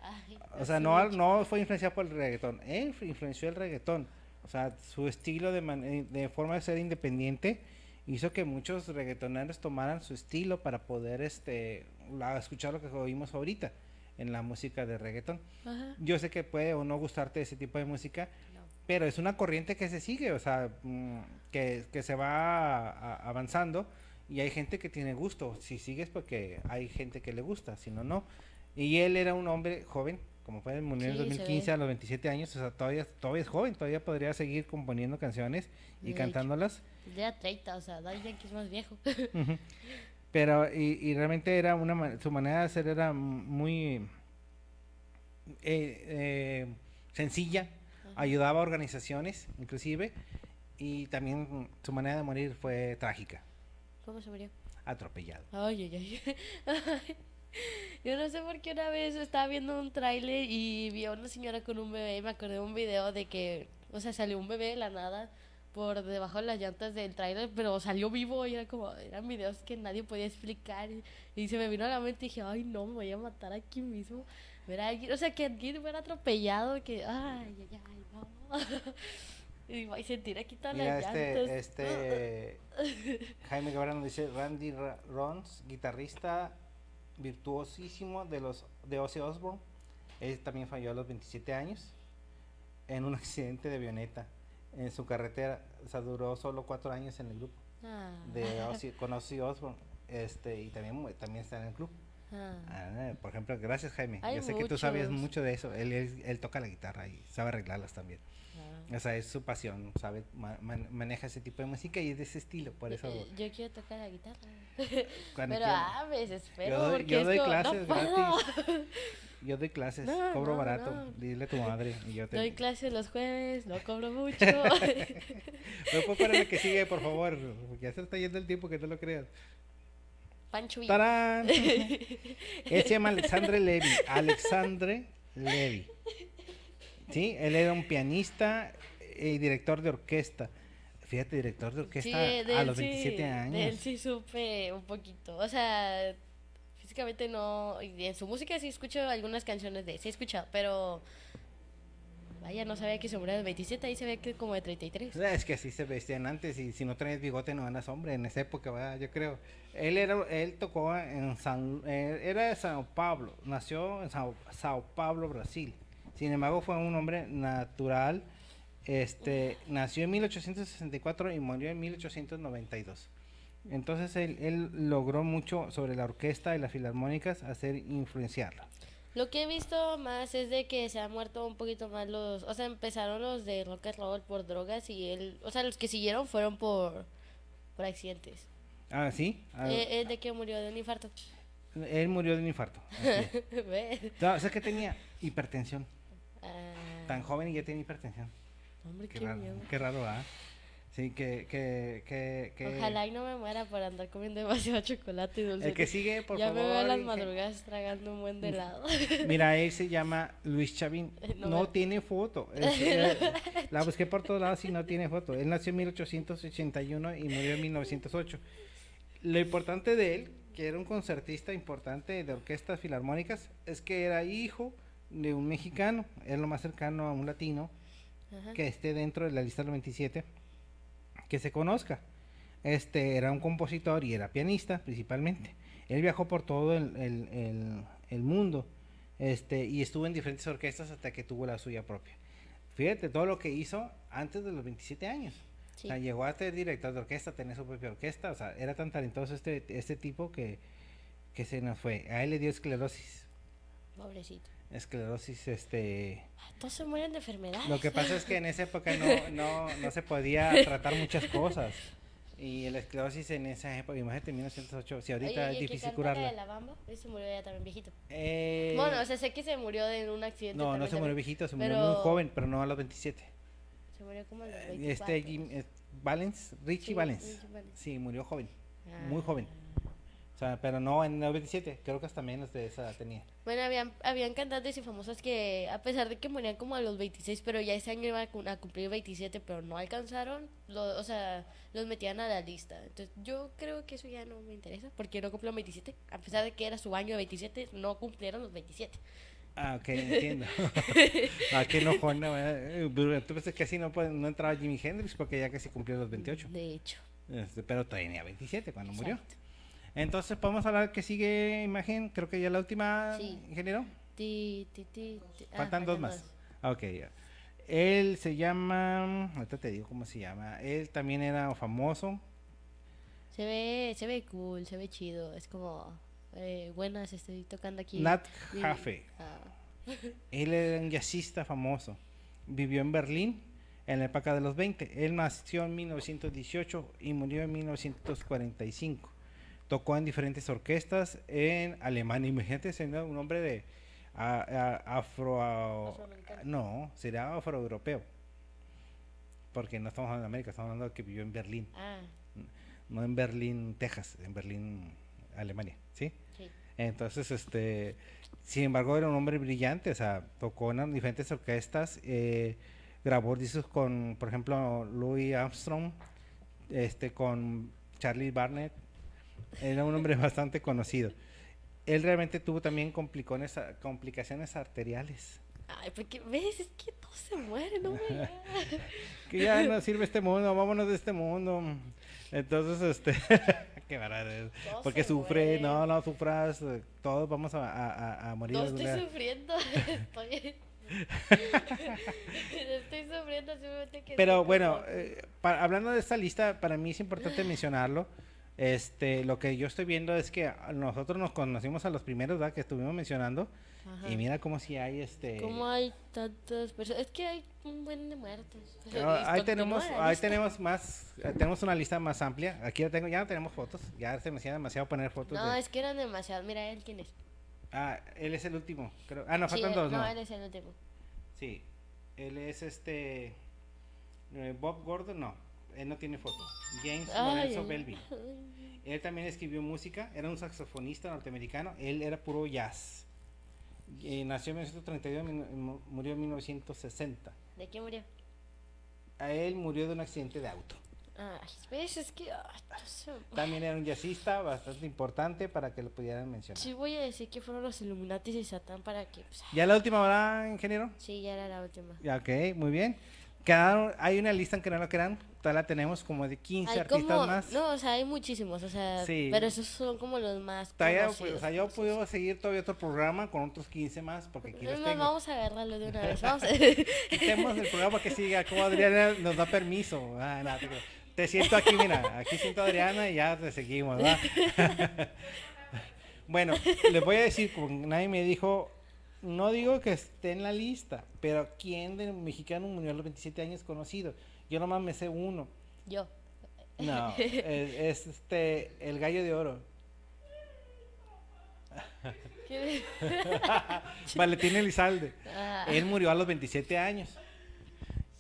Ay, O sea, no fue influenciado por el reggaetón, él influenció el reggaetón. O sea, su estilo de forma de ser independiente hizo que muchos reggaetoneros tomaran su estilo para poder escuchar lo que oímos ahorita en la música de reggaetón. Ajá. Yo sé que puede o no gustarte ese tipo de música, No. pero es una corriente que se sigue, o sea, que se va avanzando y hay gente que tiene gusto. Si sigues porque hay gente que le gusta, si no, no. Y él era un hombre joven, como fue murió en el Sí, 2015 a los 27 años, o sea, todavía es joven, todavía podría seguir componiendo canciones y De cantándolas. Ya 30, o sea, Daddy Yankee es más viejo. Ujú. Pero, y realmente era su manera de hacer era muy sencilla, Ajá. ayudaba a organizaciones, inclusive, y también su manera de morir fue trágica, ¿Cómo se murió? atropellado. Ay, ay, ay. Yo no sé por qué una vez estaba viendo un tráiler y vi a una señora con un bebé y me acordé de un video de que, o sea, salió un bebé de la nada por debajo de las llantas del tráiler, pero salió vivo y era como, eran videos que nadie podía explicar y se me vino a la mente y dije, ay no, me voy a matar aquí mismo. Ver a alguien, o sea, que alguien me hubiera atropellado, que, ay, no. Y sentir aquí todas Mira, las llantas. Jaime Guevara nos dice Randy Rons, guitarrista virtuosísimo de Ozzy Osbourne. Él también falló a los 27 años en un accidente de avioneta en su carretera. O sea, duró solo 4 años en el grupo con Ozzy Osbourne. Y también está en el club. Por ejemplo, gracias Jaime. Hay Yo sé que tú sabes muchos. mucho de eso. Él toca la guitarra y sabe arreglarlas también. O sea, es su pasión, sabe, maneja ese tipo de música y es de ese estilo, por eso. Yo quiero tocar la guitarra. Cuando Pero quiera. me desespero Yo doy- porque yo es doy como, clases no puedo. gratis. Yo doy clases, No, cobro no, barato, no. dile a tu madre y yo te... Doy clases los jueves, no cobro mucho. ¿Me puedes poner el que sigue, por favor? Porque ya se está yendo el tiempo, que no lo creas. Pancho y... ¡Tarán! Él se llama Alexandre Levy. Alexandre Levy. Sí, él era un pianista y director de orquesta. Fíjate, director de Sí, orquesta de a él los sí, 27 de años. él sí supe un poquito. O sea, físicamente no. Y en su música sí escucho algunas canciones de él, sí he escuchado, pero vaya, no sabía que se murió de 27, ahí se ve que como de 33. Es que así se vestían antes y si no traes bigote no andas hombre en esa época, ¿verdad? Yo creo. Él tocó era de Sao Paulo, nació en Sao Paulo, Brasil. Sin embargo, fue un hombre natural. Nació en 1864 y murió en 1892. Entonces él logró mucho sobre la orquesta y las filarmónicas hacer influenciarla. Lo que he visto más es de que se han muerto un poquito más los, o sea, empezaron los de rock and roll por drogas y él, o sea, los que siguieron fueron por accidentes. Ah, sí. Es de que murió de un infarto. Él murió de un infarto. Así es. ¿Ves? No, o sea que tenía hipertensión. Tan Ah, joven y ya tiene hipertensión. hombre, Qué qué raro, miedo. qué raro, ¿ah? Sí, Ojalá y no me muera por andar comiendo demasiado chocolate y dulce. El que sigue, por Ya favor. me veo a las madrugadas tragando un buen de helado. Mira, él se llama Luis Chavín. No No me- tiene foto. La busqué por todos lados y no tiene foto. Él nació en 1881 y murió en 1908. Lo importante de él, que era un concertista importante de orquestas filarmónicas, es que era hijo de un mexicano. Es lo más cercano a un latino Ajá. que esté dentro de la lista del 27 que se conozca. Era un compositor y era pianista principalmente. Él viajó por todo el mundo, y estuvo en diferentes orquestas hasta que tuvo la suya propia. Fíjate todo lo que hizo antes de los 27 años. Sí. O sea, llegó a ser director de orquesta, tener su propia orquesta. O sea, era tan talentoso este tipo que se nos fue. A él le dio esclerosis. Pobrecito. Esclerosis, Todos se mueren de enfermedades. Lo que pasa es que en esa época no se podía tratar muchas cosas. Y el esclerosis en esa época, imagínate, en 1908, si ahorita Oye, es ¿y el que difícil canta la de curarla. la bamba? Ese se murió ya también viejito. Eh, Bueno, o sea, sé que se murió de un accidente. no, no también, se murió también. viejito, se murió Pero- muy joven, pero no a los 27. Se murió como a los 24. Richie Sí, Valens. Richie Valens. Sí, murió joven, Ah. muy joven. O sea, pero no en los 27, creo que hasta menos de esa edad tenía. Bueno, habían cantantes y famosos que, a pesar de que morían como a los 26, pero ya ese año iban a cumplir 27, pero no alcanzaron, o sea, los metían a la lista. Entonces, yo creo que eso ya no me interesa, porque no cumplieron 27. A pesar de que era su año de 27, no cumplieron los 27. Ah, ok, entiendo. Ah, qué enojona, ¿verdad? Entonces casi no entraba Jimi Hendrix porque ya casi cumplió los 28. De hecho. Pero tenía 27 cuando murió. Exacto. Entonces, podemos hablar que sigue imagen, creo que ya la última, Sí. ingeniero. Ti. Faltan dos más. Ah, ok, ya. Él se llama, ahorita te digo cómo se llama. Él también era famoso. Se ve cool, se ve chido. Es como, buenas, estoy tocando aquí. Nat Y- Jaffe. ah, Él era un jazzista famoso. Vivió en Berlín en la época de los 20. Él nació en 1918 y murió en 1945. Tocó en diferentes orquestas en Alemania. Imagínate siendo un hombre de Afroamericano. no, sería afroeuropeo. Porque no estamos hablando de América, estamos hablando de que vivió en Berlín. ah, No en Berlín, Texas, en Berlín, Alemania, ¿sí? sí. Entonces, sin embargo, era un hombre brillante, o sea, tocó en diferentes orquestas, grabó discos con, por ejemplo, Louis Armstrong, con Charlie Barnett, era un hombre bastante conocido. Él realmente tuvo también complicaciones arteriales, Ay, porque, ¿ves? Es que todos se mueren, no me digas. que ya no sirve este mundo, vámonos de este mundo. Entonces, qué barbaridad. Todos Porque se sufre, mueren. no sufras, todos vamos a morir. No algún estoy día. sufriendo, estoy... estoy sufriendo simplemente que... Pero estoy bueno, como- hablando de esta lista, para mí es importante mencionarlo. Lo que yo estoy viendo es que nosotros nos conocimos a los primeros, ¿verdad? Que estuvimos mencionando. Ajá. Y mira cómo si hay ¿Cómo hay tantas personas? Es que hay un buen de muertos. O sea, ahí continúa tenemos, la ahí lista. tenemos más, tenemos una lista más amplia. Aquí ya tengo, ya no tenemos fotos, ya se me hacía demasiado poner fotos. No, es que eran demasiados. Mira, él quién es. Ah, él es el último, creo. Ah, no, Sí, faltan dos, no, ¿no? él es el último. Sí, él es Bob Gordon, no, él no tiene foto. James Lorenzo Belvin. Él también escribió música, era un saxofonista norteamericano, él era puro jazz. Nació en 1932 murió en 1960. ¿De quién murió? A él murió de un accidente de auto. Ay, ves, es que... ay, no sé. También era un jazzista bastante importante para que lo pudieran mencionar. Sí voy a decir que fueron los Illuminatis y Satán para que... pues, ¿Ya la última hora, ingeniero? sí, ya era la última. Ya, ok, muy bien. Hay una lista en que no lo crean, todavía la tenemos como de 15 Hay artistas como... más. No, o sea, hay muchísimos, o sea... Sí. Pero esos son como los más Todavía, conocidos. o sea, yo Sí, puedo seguir todavía otro programa con otros 15 más, porque aquí los Es más, tengo. vamos a agarrarlo de una vez, vamos a... Quitemos el programa que siga, como Adriana nos da permiso. Nada, te siento aquí, mira, aquí siento a Adriana y ya te seguimos, ¿verdad? Bueno, les voy a decir, como nadie me dijo, no digo que esté en la lista, pero ¿quién de mexicano murió a los 27 años conocido? Yo nomás me sé uno. Yo. No, es el Gallo de Oro. ¿Qué? Valentín Elizalde. Ah, Él murió a los 27 años.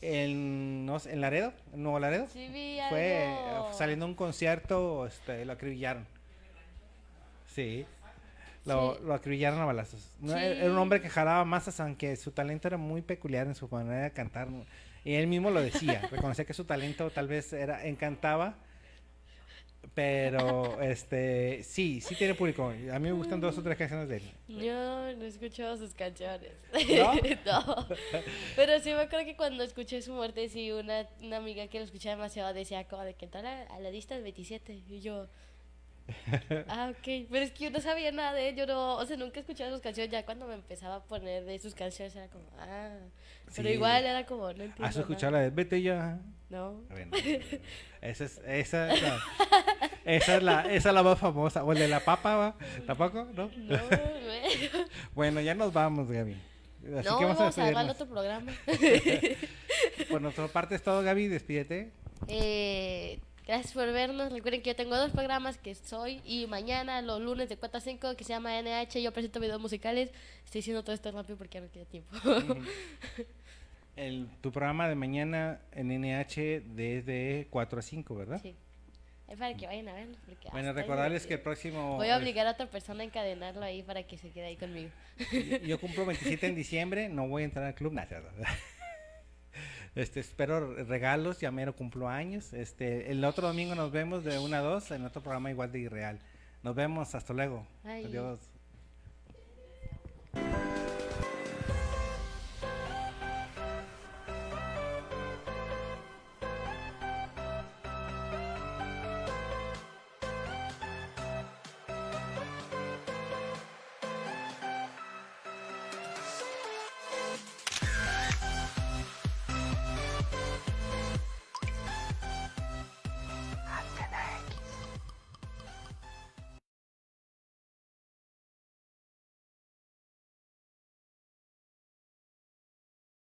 No sé, en Laredo, en Nuevo Laredo. sí vi Fue algo. saliendo a un concierto, lo acribillaron. Sí, lo acribillaron a balazos. No, Sí. Era un hombre que jalaba masas, aunque su talento era muy peculiar en su manera de cantar, ¿no? Y él mismo lo decía, reconocía que su talento tal vez encantaba, pero sí tiene público. A mí me gustan 2 o 3 canciones de él. Yo no he escuchado sus canciones. ¿No? No. Pero sí me acuerdo que cuando escuché su muerte, sí, una amiga que lo escuchaba demasiado decía como de que entró a la lista del 27. Y yo, ok. Pero es que yo no sabía nada de él. Yo no, o sea, nunca escuchaba sus canciones. Ya cuando me empezaba a poner de sus canciones era como, Pero Sí. igual era como, no entiendo. ¿Has escuchado nada. la de Vete ya? No. Bueno, esa es la más famosa. O el de la papa, ¿va? ¿Tampoco? ¿No? No, güey. Bueno, ya nos vamos, Gaby. Así No, que vamos a vamos a grabar despedirnos. otro programa. Por nuestra parte es todo, Gaby. Despídete. Gracias por vernos. Recuerden que yo tengo 2 programas que soy y mañana, los lunes de 4 a 5, que se llama NH. Yo presento videos musicales. Estoy diciendo todo esto rápido porque ya no queda tiempo. Tu programa de mañana en NH desde 4 a 5, ¿verdad? Sí. Es para que vayan a verlo. Porque Bueno, hasta recordarles ahí- que el próximo... Voy a obligar a otra persona a encadenarlo ahí para que se quede ahí conmigo. Yo cumplo 27 en diciembre, no voy a entrar al club, nada. Espero regalos, ya mero cumplo años. El otro domingo nos vemos de 1 a 2 en otro programa igual de Irreal. Nos vemos, hasta luego. Ay. Adiós.